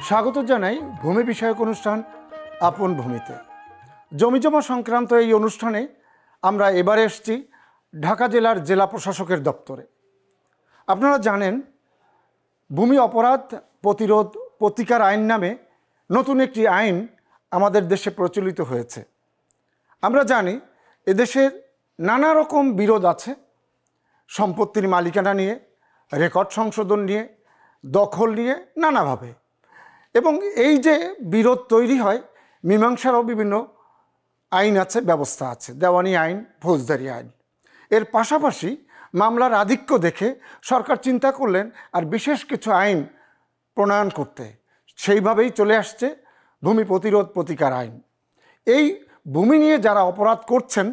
স্বাগত জানাই ভূমি বিষয়ক অনুষ্ঠান আপন ভূমিতে। জমিজমা সংক্রান্ত এই অনুষ্ঠানে আমরা এবারে এসেছি ঢাকা জেলার জেলা প্রশাসকের দপ্তরে। আপনারা জানেন ভূমি অপরাধ প্রতিরোধ প্রতিকার আইন নামে নতুন একটি আইন আমাদের দেশে প্রচলিত হয়েছে। আমরা জানি এদেশের নানা রকম বিরোধ আছে, সম্পত্তির মালিকানা নিয়ে, রেকর্ড সংশোধন নিয়ে, দখল নিয়ে, নানাভাবে। এবং এই যে বিরোধ তৈরি হয়, মীমাংসারও বিভিন্ন আইন আছে, ব্যবস্থা আছে, দেওয়ানি আইন, ফৌজদারি আইন। এর পাশাপাশি মামলার আধিক্য দেখে সরকার চিন্তা করলেন আর বিশেষ কিছু আইন প্রণয়ন করতে। সেইভাবেই চলে আসছে ভূমি প্রতিরোধ প্রতিকার আইন। এই ভূমি নিয়ে যারা অপরাধ করছেন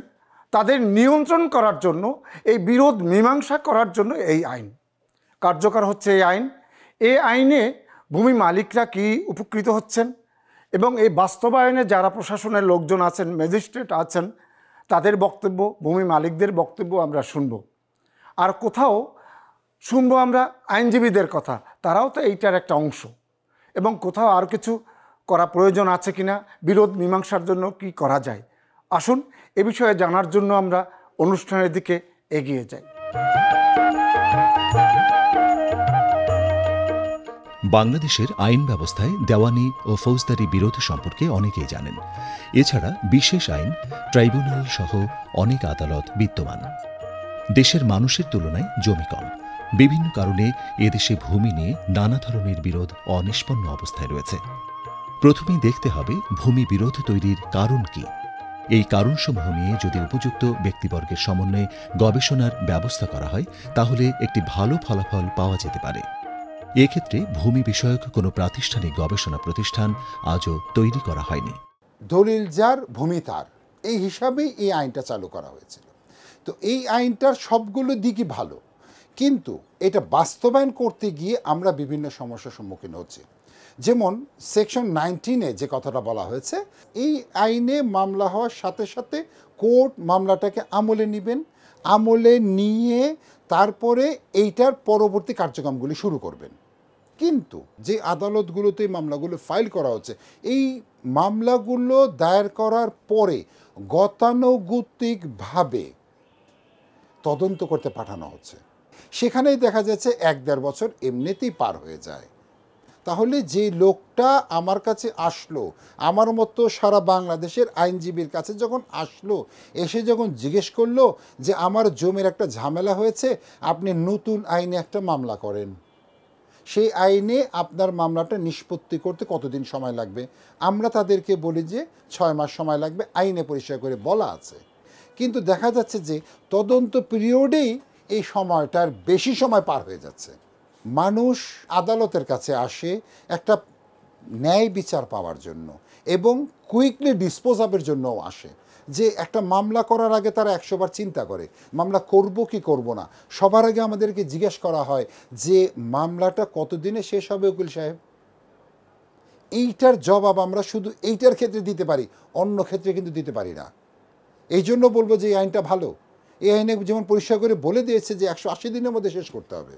তাদের নিয়ন্ত্রণ করার জন্য, এই বিরোধ মীমাংসা করার জন্য এই আইন কার্যকর হচ্ছে। এই আইনে ভূমি মালিকরা কি উপকৃত হচ্ছেন এবং এই বাস্তবায়নে যারা প্রশাসনের লোকজন আছেন, ম্যাজিস্ট্রেট আছেন, তাদের বক্তব্য, ভূমি মালিকদের বক্তব্য আমরা শুনব। আর কোথাও শুনবো আমরা আইনজীবীদের কথা, তারাও তো এইটার একটা অংশ। এবং কোথাও আর কিছু করা প্রয়োজন আছে কিনা, বিরোধ মীমাংসার জন্য কি করা যায়। আসুন এ বিষয়ে জানার জন্য আমরা অনুষ্ঠানের দিকে এগিয়ে যাই। বাংলাদেশের আইন ব্যবস্থায় দেওয়ানি ও ফৌজদারি বিরোধ সম্পর্কে অনেকেই জানেন। এছাড়া বিশেষ আইন, ট্রাইব্যুনাল সহ অনেক আদালত বিদ্যমান। দেশের মানুষের তুলনায় জমি কম। বিভিন্ন কারণে এদেশে ভূমি নিয়ে নানা ধরনের বিরোধ অনিষ্পন্ন অবস্থায় রয়েছে। প্রথমেই দেখতে হবে ভূমি বিরোধ তৈরির কারণ কি। এই কারণসমূহ নিয়ে যদি উপযুক্ত ব্যক্তিবর্গের সমন্বয়ে গবেষণার ব্যবস্থা করা হয়, তাহলে একটি ভালো ফলাফল পাওয়া যেতে পারে। এক্ষেত্রে ভূমি বিষয়ক কোনো প্রাতিষ্ঠানিক গবেষণা প্রতিষ্ঠান আজও তৈরি করা হয়নি। দলিল যার ভূমি তার, এই হিসাবেই এই আইনটা চালু করা হয়েছিল। তো এই আইনটার সবগুলো দিকই ভালো, কিন্তু এটা বাস্তবায়ন করতে গিয়ে আমরা বিভিন্ন সমস্যার সম্মুখীন হচ্ছি। যেমন সেকশন 19-এ যে কথাটা বলা হয়েছে, এই আইনে মামলা হওয়ার সাথে সাথে কোর্ট মামলাটাকে আমলে নেবেন, আমলে নিয়ে তারপরে এইটার পরবর্তী কার্যক্রমগুলি শুরু করবেন। কিন্তু যে আদালতগুলোতে মামলাগুলো ফাইল করা হচ্ছে, এই মামলাগুলো দায়ের করার পরে গতানুগতিকভাবে তদন্ত করতে পাঠানো হচ্ছে। সেখানেই দেখা যাচ্ছে 1-1.5 বছর এমনিতেই পার হয়ে যায়। তাহলে যে লোকটা আমার কাছে আসলো, আমার মতো সারা বাংলাদেশের আইনজীবীর কাছে যখন আসলো, এসে যখন জিজ্ঞেস করলো যে আমার জমির একটা ঝামেলা হয়েছে, আপনি নতুন আইনে একটা মামলা করেন, সেই আইনে আপনার মামলাটা নিষ্পত্তি করতে কতদিন সময় লাগবে? আমরা তাদেরকে বলি যে 6 মাস সময় লাগবে, আইনে পরিষ্কার করে বলা আছে। কিন্তু দেখা যাচ্ছে যে তদন্ত পিরিয়ডেই এই সময়টার বেশি সময় পার হয়ে যাচ্ছে। মানুষ আদালতের কাছে আসে একটা ন্যায় বিচার পাওয়ার জন্য এবং কুইকলি ডিসপোজাবের জন্যও আসে। যে একটা মামলা করার আগে তারা 100 বার চিন্তা করে মামলা করব কি করব না। সবার আগে আমাদেরকে জিজ্ঞেস করা হয় যে মামলাটা কতদিনে শেষ হবে উকিল সাহেব? এইটার জবাব আমরা শুধু এইটার ক্ষেত্রে দিতে পারি, অন্য ক্ষেত্রে কিন্তু দিতে পারি না। এই জন্য বলবো যে এই আইনটা ভালো। এই আইনে যেমন পরিষ্কার করে বলে দিয়েছে যে 180 দিনের মধ্যে শেষ করতে হবে।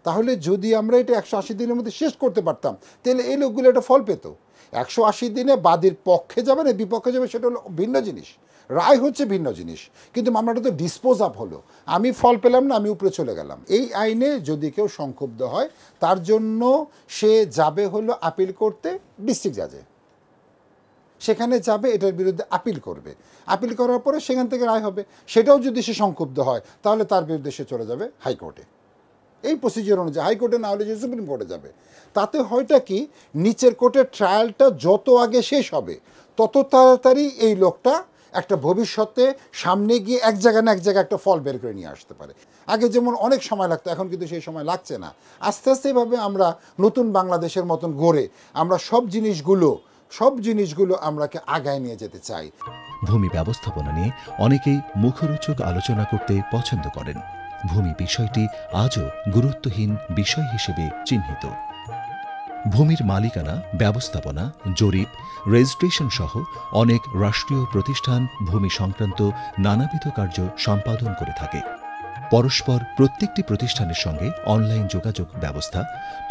তাহলে যদি আমরা এটা 180 দিনের মধ্যে শেষ করতে পারতাম, তাহলে এই লোকগুলো একটা ফল পেত। 180 দিনে বাদীর পক্ষে যাবে না বিপক্ষে যাবে, সেটা হলো ভিন্ন জিনিস, রায় হচ্ছে ভিন্ন জিনিস। কিন্তু মামলাটা তো ডিসপোজ আপ হলো, আমি ফল পেলাম না, আমি উপরে চলে গেলাম। এই আইনে যদি কেউ সংক্ষুব্ধ হয়, তার জন্য সে যাবে হলো আপিল করতে ডিস্ট্রিক্ট জাজে, সেখানে যাবে, এটার বিরুদ্ধে আপিল করবে। আপিল করার পরে সেখান থেকে রায় হবে। সেটাও যদি সে সংক্ষুব্ধ হয়, তাহলে তার বিরুদ্ধে সে চলে যাবে হাইকোর্টে। এই প্রসিজিওর অনুযায়ী হাইকোর্টে না হলে যে সুপ্রিম কোর্টে যাবে। তাতে হয়টা কি, নিচের কোর্টের ট্রায়ালটা যত আগে শেষ হবে, তত তাড়াতাড়ি এই লোকটা একটা ভবিষ্যতে সামনে গিয়ে এক জায়গায় না এক জায়গায় একটা ফল বের করে নিয়ে আসতে পারে। আগে যেমন অনেক সময় লাগতো, এখন কিন্তু সেই সময় লাগছে না। আস্তে আস্তে এভাবে আমরা নতুন বাংলাদেশের মতন গড়ে আমরা সব জিনিসগুলো আমরাকে আগায় নিয়ে যেতে চাই। ভূমি ব্যবস্থাপনা নিয়ে অনেকেই মুখরোচক আলোচনা করতে পছন্দ করেন। ভূমি বিষয়টি আজও গুরুত্বহীন বিষয় হিসেবে চিহ্নিত। ভূমির মালিকানা, ব্যবস্থাপনা, জরিপ, রেজিস্ট্রেশন সহ অনেক রাষ্ট্রীয় প্রতিষ্ঠান ভূমি সংক্রান্ত নানাবিধ কার্য সম্পাদন করে থাকে। পরস্পর প্রত্যেকটি প্রতিষ্ঠানের সঙ্গে অনলাইন যোগাযোগ ব্যবস্থা,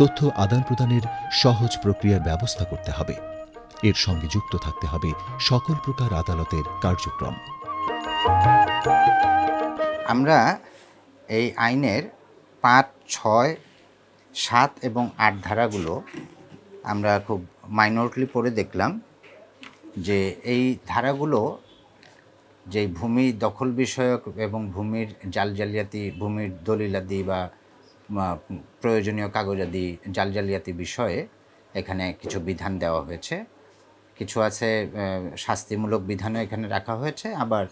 তথ্য আদান প্রদানের সহজ প্রক্রিয়ার ব্যবস্থা করতে হবে। এর সঙ্গে যুক্ত থাকতে হবে সকল প্রকার আদালতের কার্যক্রম। আমরা এই আইনের 5, 6, 7 এবং 8 ধারাগুলো আমরা খুব মাইনরলি পড়ে দেখলাম যে এই ধারাগুলো যে ভূমি দখল বিষয়ক এবং ভূমির জালজালিয়াতি, ভূমির দলিলাদি বা প্রয়োজনীয় কাগজাদি জালজালিয়াতি বিষয়ে এখানে কিছু বিধান দেওয়া হয়েছে। কিছু আছে শাস্তিমূলক বিধানও এখানে রাখা হয়েছে, আবার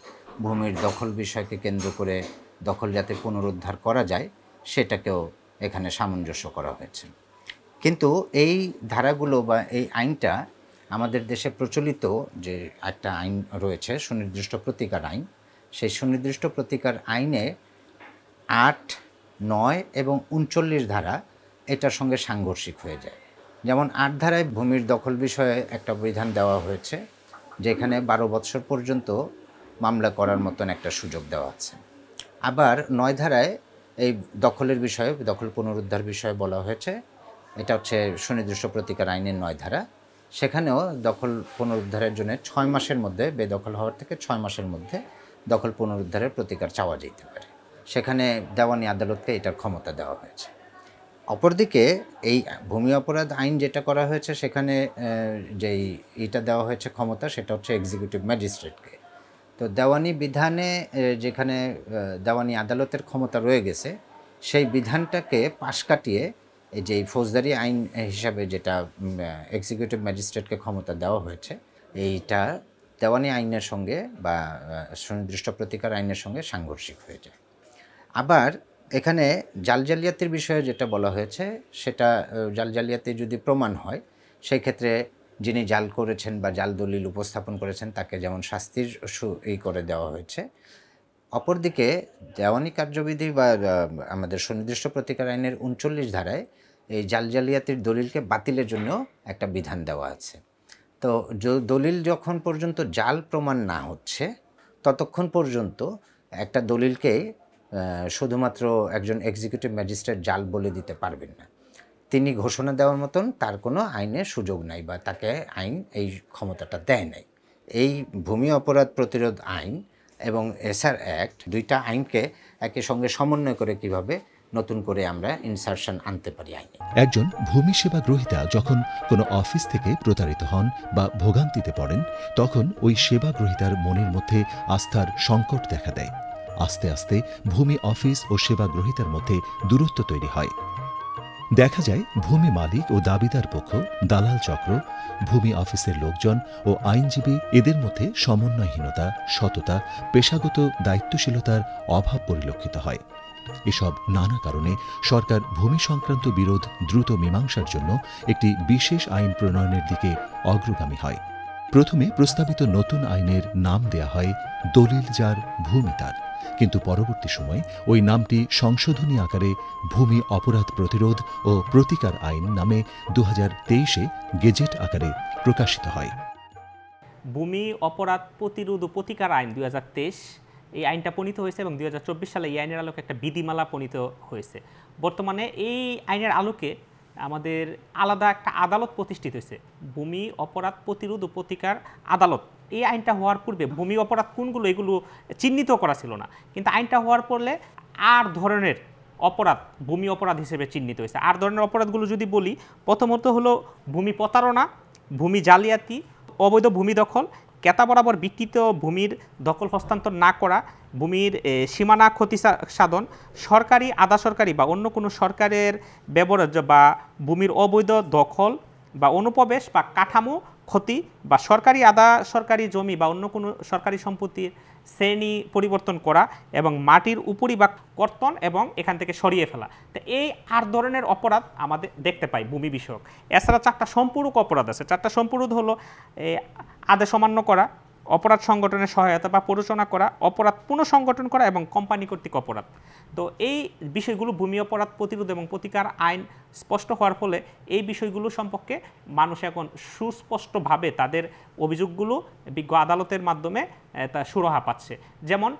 ভূমির দখল বিষয়কে কেন্দ্র করে দখল যাতে পুনরুদ্ধার করা যায় সেটাকেও এখানে সামঞ্জস্য করা হয়েছে। কিন্তু এই ধারাগুলো বা এই আইনটা আমাদের দেশে প্রচলিত যে একটা আইন রয়েছে সুনির্দিষ্ট প্রতিকার আইন, সেই সুনির্দিষ্ট প্রতিকার আইনে 8, 9 এবং 39 ধারা এটার সঙ্গে সাংঘর্ষিক হয়ে যায়। যেমন 8 ধারায় ভূমির দখল বিষয়ে একটা বিধান দেওয়া হয়েছে, যেখানে 12 বৎসর পর্যন্ত মামলা করার মতন একটা সুযোগ দেওয়া আছে। আবার 9 ধারায় এই দখলের বিষয়ে, দখল পুনরুদ্ধার বিষয়ে বলা হয়েছে, এটা হচ্ছে সুনির্দিষ্ট প্রতিকার আইনের 9 ধারা। সেখানেও দখল পুনরুদ্ধারের জন্য 6 মাসের মধ্যে, বেদখল হওয়ার থেকে 6 মাসের মধ্যে দখল পুনরুদ্ধারের প্রতিকার চাওয়া যেতে পারে। সেখানে দেওয়ানি আদালতকে এটার ক্ষমতা দেওয়া হয়েছে। অপরদিকে এই ভূমি অপরাধ আইন যেটা করা হয়েছে সেখানে যেই এটা দেওয়া হয়েছে ক্ষমতা, সেটা হচ্ছে এক্সিকিউটিভ ম্যাজিস্ট্রেটকে। তো দেওয়ানি বিধানে যেখানে দেওয়ানি আদালতের ক্ষমতা রয়ে গেছে, সেই বিধানটাকে পাশ কাটিয়ে এই যে ফৌজদারি আইন হিসাবে যেটা এক্সিকিউটিভ ম্যাজিস্ট্রেটকে ক্ষমতা দেওয়া হয়েছে, এইটা দেওয়ানি আইনের সঙ্গে বা সুনির্দিষ্ট প্রতিকার আইনের সঙ্গে সাংঘর্ষিক হয়ে যায়। আবার এখানে জালজালিয়াতির বিষয়ে যেটা বলা হয়েছে, সেটা জালজালিয়াতি যদি প্রমাণ হয়, সেই ক্ষেত্রে যিনি জাল করেছেন বা জাল দলিল উপস্থাপন করেছেন তাকে যেমন শাস্তির করে দেওয়া হয়েছে। অপরদিকে দেওয়ানি কার্যবিধি বা আমাদের সুনির্দিষ্ট প্রতিকার আইনের 39 ধারায় এই জালজালিয়াতির দলিলকে বাতিলের জন্য একটা বিধান দেওয়া আছে। তো দলিল যখন পর্যন্ত জাল প্রমাণ না হচ্ছে ততক্ষণ পর্যন্ত একটা দলিলকে শুধুমাত্র একজন এক্সিকিউটিভ ম্যাজিস্ট্রেট জাল বলে দিতে পারবেন না। তিনি ঘোষণা দেওয়ার মতন তার কোনো আইনের সুযোগ নাই বা তাকে আইন এই ক্ষমতাটা দেয় নাই। এই ভূমি অপরাধ প্রতিরোধ আইন এবং এসআর অ্যাক্ট, দুইটা আইনকে একের সঙ্গে সমন্বয় করে কিভাবে নতুন করে আমরা ইনসারশন আনতে পারি আইনে। একজন ভূমি সেবা গ্রহীতা যখন কোনো অফিস থেকে প্রতারিত হন বা ভোগান্তিতে পড়েন, তখন ওই সেবা গ্রহীতার মনের মধ্যে আস্থার সংকট দেখা দেয়। আস্তে আস্তে ভূমি অফিস ও সেবা গ্রহীতার মধ্যে দূরত্ব তৈরি হয়। দেখা যায় ভূমি মালিক ও দাবিদার পক্ষ, দালাল চক্র, ভূমি অফিসের লোকজন ও আইনজীবী, এদের মধ্যে সমন্বয়হীনতা, সততা, পেশাগত দায়িত্বশীলতার অভাব পরিলক্ষিত হয়। এসব নানা কারণে সরকার ভূমি সংক্রান্ত বিরোধ দ্রুত মীমাংসার জন্য একটি বিশেষ আইন প্রণয়নের দিকে অগ্রগামী হয়। প্রথমে প্রস্তাবিত নতুন আইনের নাম দেয়া হয় দলিল যার ভূমি তার, কিন্তু পরবর্তী সময়ে ওই নামটি সংশোধনী আকারে ভূমি অপরাধ প্রতিরোধ ও প্রতিকার আইন নামে 2023-এ গেজেট আকারে প্রকাশিত হয়। ভূমি অপরাধ প্রতিরোধ ও প্রতিকার আইন 2023, এই আইনটা প্রণীত হয়েছে এবং 2024 সালে এই আইনের আলোকে একটা বিধিমালা প্রণীত হয়েছে। বর্তমানে এই আইনের আলোকে আমাদের আলাদা একটা আদালত প্রতিষ্ঠিত হয়েছে, ভূমি অপরাধ প্রতিরোধ ও প্রতিকার আদালত। এই আইনটা হওয়ার পূর্বে ভূমি অপরাধ কোনগুলো এগুলো চিহ্নিত করা ছিল না, কিন্তু আইনটা হওয়ার পরে 8 ধরনের অপরাধ ভূমি অপরাধ হিসেবে চিহ্নিত হয়েছে। 8 ধরনের অপরাধগুলো যদি বলি, প্রথমত হলো ভূমি প্রতারণা, ভূমি জালিয়াতি, অবৈধ ভূমি দখল, ক্রেতা বরাবর বিক্রিত ভূমির দখল হস্তান্তর না করা, ভূমির সীমানা ক্ষতি সাধন, সরকারি, আধা সরকারি বা অন্য কোনো সরকারের ব্যবহার বা ভূমির অবৈধ দখল বা অনুপ্রবেশ বা কাঠামো ক্ষতি বা সরকারি, আধা সরকারি জমি বা অন্য কোনো সরকারি সম্পত্তির শ্রেণী পরিবর্তন করা এবং মাটির উপরি বা কর্তন এবং এখান থেকে সরিয়ে ফেলা। তো এই 8 ধরনের অপরাধ আমাদের দেখতে পাই ভূমি বিষয়ক। এছাড়া 4টা সম্পূরক অপরাধ আছে। 4টা সম্পূরক হলো আদেশ অমান্য করা, অপরাধ সংগঠনের সহায়তা বা প্ররোচনা করা, অপরাধ পুনঃসংগঠন করা এবং কোম্পানি কর্তৃক অপরাধ। তো এই বিষয়গুলো ভূমি অপরাধ প্রতিরোধ এবং প্রতিকার আইন স্পষ্ট হওয়ার ফলে এই বিষয়গুলো সম্পর্কে মানুষ এখন সুস্পষ্টভাবে তাদের অভিযোগগুলো বিজ্ঞ আদালতের মাধ্যমে তা সুরাহা পাচ্ছে। যেমন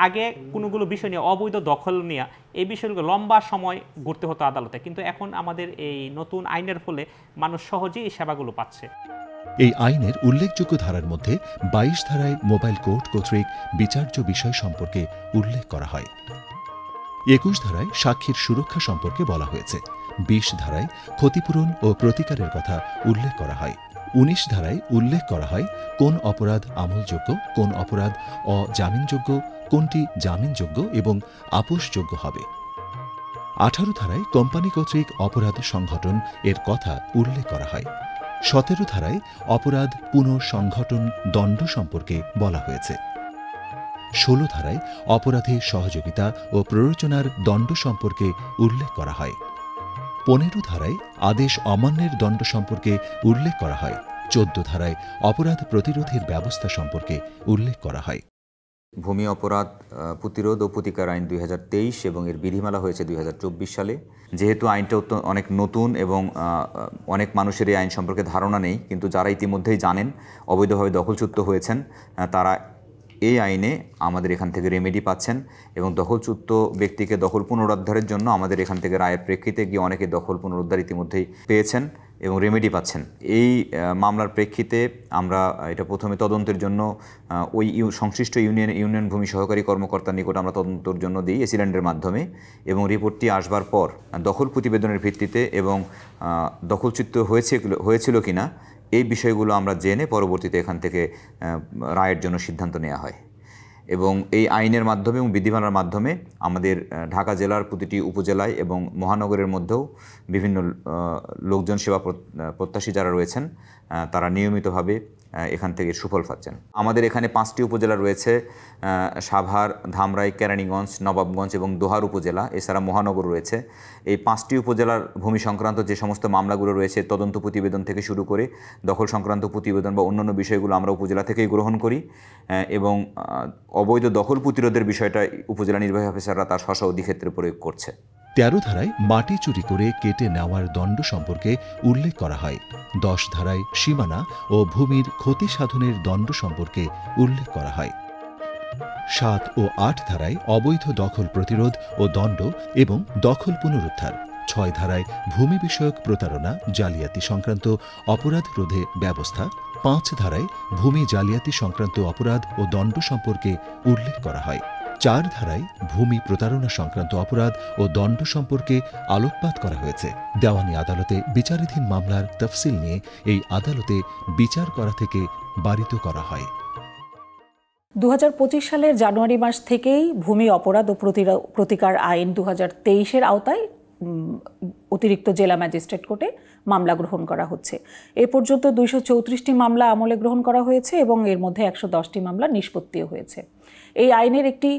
আগে কোনোগুলো বিষয় নিয়ে অবৈধ দখল নিয়ে এই বিষয়গুলো লম্বা সময় ঘুরতে হতো আদালতে, কিন্তু এখন আমাদের এই নতুন আইনের ফলে মানুষ সহজেই এই সেবাগুলো পাচ্ছে। এই আইনের উল্লেখযোগ্য ধারার মধ্যে 22 ধারায় মোবাইল কোর্ট কর্তৃক বিচার্য বিষয় সম্পর্কে উল্লেখ করা হয়। 21 ধারায় সাক্ষীর সুরক্ষা সম্পর্কে বলা হয়েছে। 20 ধারায় ক্ষতিপূরণ ও প্রতিকারের কথা উল্লেখ করা হয়। 19 ধারায় উল্লেখ করা হয় কোন অপরাধ আমলযোগ্য, কোন অপরাধ অজামিনযোগ্য, কোনটি জামিনযোগ্য এবং আপোষযোগ্য হবে। 18 ধারায় কোম্পানি কর্তৃক অপরাধ সংঘটন এর কথা উল্লেখ করা হয়। 17 ধারায় অপরাধ পুনঃসংঘটন দণ্ড সম্পর্কে বলা হয়েছে। 16 ধারায় অপরাধে সহযোগিতা ও প্ররোচনার দণ্ড সম্পর্কে উল্লেখ করা হয়। 15 ধারায় আদেশ অমান্যের দণ্ড সম্পর্কে উল্লেখ করা হয়। 14 ধারায় অপরাধ প্রতিরোধের ব্যবস্থা সম্পর্কে উল্লেখ করা হয়। ভূমি অপরাধ প্রতিরোধ ও প্রতিকার আইন 2023 এবং এর বিধিমালা হয়েছে 2024 সালে। যেহেতু আইনটা অনেক নতুন এবং অনেক মানুষের এই আইন সম্পর্কে ধারণা নেই, কিন্তু যারা ইতিমধ্যেই জানেন অবৈধভাবে দখলচ্যুত হয়েছেন তারা এই আইনে আমাদের এখান থেকে রেমেডি পাচ্ছেন এবং দখলচ্যুত ব্যক্তিকে দখল পুনরুদ্ধারের জন্য আমাদের এখান থেকে রায়ের প্রেক্ষিতে গিয়ে অনেকে দখল পুনরুদ্ধার ইতিমধ্যেই পেয়েছেন এবং রেমেডি পাচ্ছেন। এই মামলার প্রেক্ষিতে আমরা এটা প্রথমে তদন্তের জন্য ওই সংশ্লিষ্ট ইউনিয়ন ভূমি সহকারী কর্মকর্তার নিকট আমরা তদন্তের জন্য দিই এসিল্যান্ডের মাধ্যমে, এবং রিপোর্টটি আসবার পর দখল প্রতিবেদনের ভিত্তিতে এবং দখলচ্যুত হয়েছিল কিনা এই বিষয়গুলো আমরা জেনে পরবর্তীতে এখান থেকে রায়ের জন্য সিদ্ধান্ত নেওয়া হয়। এবং এই আইনের মাধ্যমে এবং বিধিমালার মাধ্যমে আমাদের ঢাকা জেলার প্রতিটি উপজেলায় এবং মহানগরের মধ্যেও বিভিন্ন লোকজন সেবা প্রত্যাশী যারা রয়েছেন তারা নিয়মিতভাবে এখান থেকে সুফল পাচ্ছেন। আমাদের এখানে 5টি উপজেলা রয়েছে, সাভার, ধামরাই, কেরানীগঞ্জ, নবাবগঞ্জ এবং দোহার উপজেলা, এছাড়া মহানগর রয়েছে। এই 5টি উপজেলার ভূমি সংক্রান্ত যে সমস্ত মামলাগুলো রয়েছে তদন্ত প্রতিবেদন থেকে শুরু করে দখল সংক্রান্ত প্রতিবেদন বা অন্যান্য বিষয়গুলো আমরা উপজেলা থেকেই গ্রহণ করি এবং অবৈধ দখল প্রতিরোধের বিষয়টা উপজেলা নির্বাহী অফিসাররা তার স্ব অধিক্ষেত্রে প্রয়োগ করছে। 13 ধারায় মাটি চুরি করে কেটে নেওয়ার দণ্ড সম্পর্কে উল্লেখ করা হয়। 10 ধারায় সীমানা ও ভূমির ক্ষতি সাধনের দণ্ড সম্পর্কে উল্লেখ করা হয়। 7 ও 8 ধারায় অবৈধ দখল প্রতিরোধ ও দণ্ড এবং দখল পুনরুদ্ধার। 6 ধারায় ভূমি বিষয়ক প্রতারণা, জালিয়াতি সংক্রান্ত অপরাধ রোধে ব্যবস্থা। 5 ধারায় ভূমি জালিয়াতি সংক্রান্ত অপরাধ ও দণ্ড সম্পর্কে উল্লেখ করা হয়। 4 ধারায় ভূমি প্রতারণা সংক্রান্ত অপরাধ ও দণ্ড সম্পর্কে আলোকপাত করা হয়েছে। দেওয়ানি আদালতে বিচারাধীন মামলার তফসিল নিয়ে এই আদালতে বিচার করা থেকে বারিত করা হয়। 2025 সালের জানুয়ারি মাস থেকেই ভূমি অপরাধ ও প্রতিকার আইন 2023-এর আওতায় অতিরিক্ত জেলা ম্যাজিস্ট্রেট কোর্টে মামলা গ্রহণ করা হচ্ছে। এ পর্যন্ত 234টি মামলা আমলে গ্রহণ করা হয়েছে এবং এর মধ্যে 110টি মামলা নিষ্পত্তিও হয়েছে। এই আইনের একটি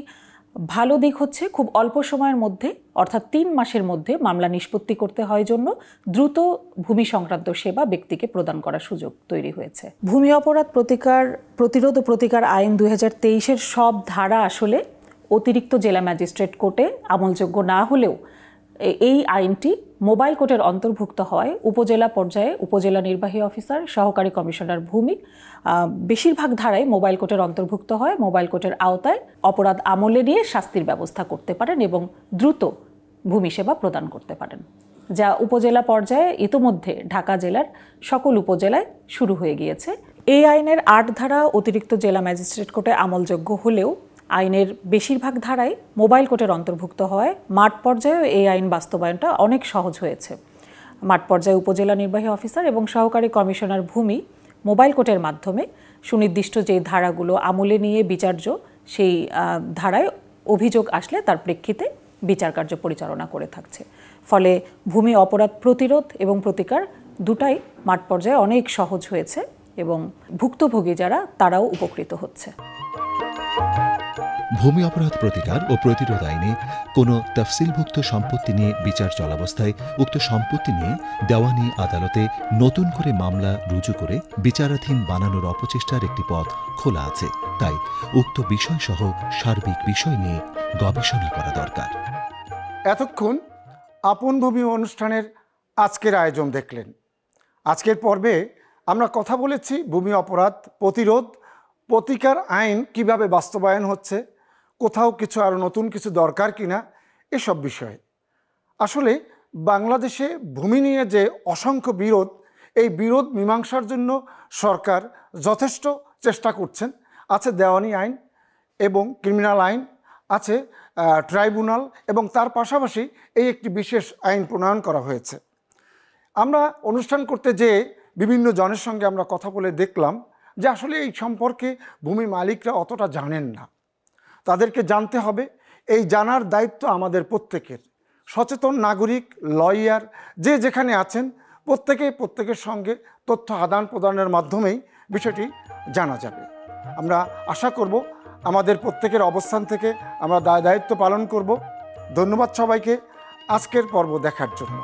ভালো দিক হচ্ছে খুব অল্প সময়ের মধ্যে অর্থাৎ 3 মাসের মধ্যে মামলা নিষ্পত্তি করতে হয় জন্য দ্রুত ভূমি সংক্রান্ত সেবা ব্যক্তিকে প্রদান করার সুযোগ তৈরি হয়েছে। ভূমি অপরাধ প্রতিরোধ ও প্রতিকার আইন 2023-এর সব ধারা আসলে অতিরিক্ত জেলা ম্যাজিস্ট্রেট কোর্টে আমলযোগ্য না হলেও এই আইনটি মোবাইল কোর্টের অন্তর্ভুক্ত হয় উপজেলা পর্যায়ে উপজেলা নির্বাহী অফিসার, সহকারী কমিশনার ভূমি বেশিরভাগ ধারায় মোবাইল কোর্টের অন্তর্ভুক্ত হয়। মোবাইল কোর্টের আওতায় অপরাধ আমলে নিয়ে শাস্তির ব্যবস্থা করতে পারেন এবং দ্রুত ভূমি সেবা প্রদান করতে পারেন, যা উপজেলা পর্যায়ে ইতোমধ্যে ঢাকা জেলার সকল উপজেলায় শুরু হয়ে গিয়েছে। এই আইনের 8 ধারা অতিরিক্ত জেলা ম্যাজিস্ট্রেট কোর্টে আমলযোগ্য হলেও আইনের বেশিরভাগ ধারাই মোবাইল কোর্টের অন্তর্ভুক্ত হয়। মাঠ পর্যায়েও এই আইন বাস্তবায়নটা অনেক সহজ হয়েছে। মাঠ পর্যায়ে উপজেলা নির্বাহী অফিসার এবং সহকারী কমিশনার ভূমি মোবাইল কোর্টের মাধ্যমে সুনির্দিষ্ট যে ধারাগুলো আমলে নিয়ে বিচার্য সেই ধারায় অভিযোগ আসলে তার প্রেক্ষিতে বিচার কার্য পরিচালনা করে থাকছে। ফলে ভূমি অপরাধ প্রতিরোধ এবং প্রতিকার দুটাই মাঠ পর্যায়ে অনেক সহজ হয়েছে এবং ভুক্তভোগী যারা তারাও উপকৃত হচ্ছে। ভূমি অপরাধ প্রতিকার ও প্রতিরোধ আইনে কোনো তফসিলভুক্ত সম্পত্তি নিয়ে বিচার চলাবস্থায় উক্ত সম্পত্তি নিয়ে দেওয়ানি আদালতে নতুন করে মামলা রুজু করে বিচারাধীন বানানোর অপচেষ্টার একটি পথ খোলা আছে। তাই উক্ত বিষয়সহ সার্বিক বিষয় নিয়ে গবেষণা করা দরকার। এতক্ষণ আপন ভূমি অনুষ্ঠানের আজকের আয়োজন দেখলেন। আজকের পর্বে আমরা কথা বলেছি ভূমি অপরাধ প্রতিরোধ প্রতিকার আইন কিভাবে বাস্তবায়ন হচ্ছে, কোথাও কিছু আরও নতুন কিছু দরকার কিনা, এসব বিষয়ে। আসলে বাংলাদেশে ভূমি নিয়ে যে অসংখ্য বিরোধ, এই বিরোধ মীমাংসার জন্য সরকার যথেষ্ট চেষ্টা করছেন। আছে দেওয়ানি আইন এবং ক্রিমিনাল আইন, আছে ট্রাইব্যুনাল, এবং তার পাশাপাশি এই একটি বিশেষ আইন প্রণয়ন করা হয়েছে। আমরা অনুষ্ঠান করতে যেয়ে বিভিন্ন জনের সঙ্গে আমরা কথা বলে দেখলাম যে আসলে এই সম্পর্কে ভূমি মালিকরা অতটা জানেন না। তাদেরকে জানতে হবে, এই জানার দায়িত্ব আমাদের প্রত্যেকের। সচেতন নাগরিক, লয়ার, যে যেখানে আছেন প্রত্যেকের সঙ্গে তথ্য আদান প্রদানের মাধ্যমেই বিষয়টি জানা যাবে। আমরা আশা করব আমাদের প্রত্যেকের অবস্থান থেকে আমরা দায়িত্ব পালন করব। ধন্যবাদ সবাইকে আজকের পর্ব দেখার জন্য।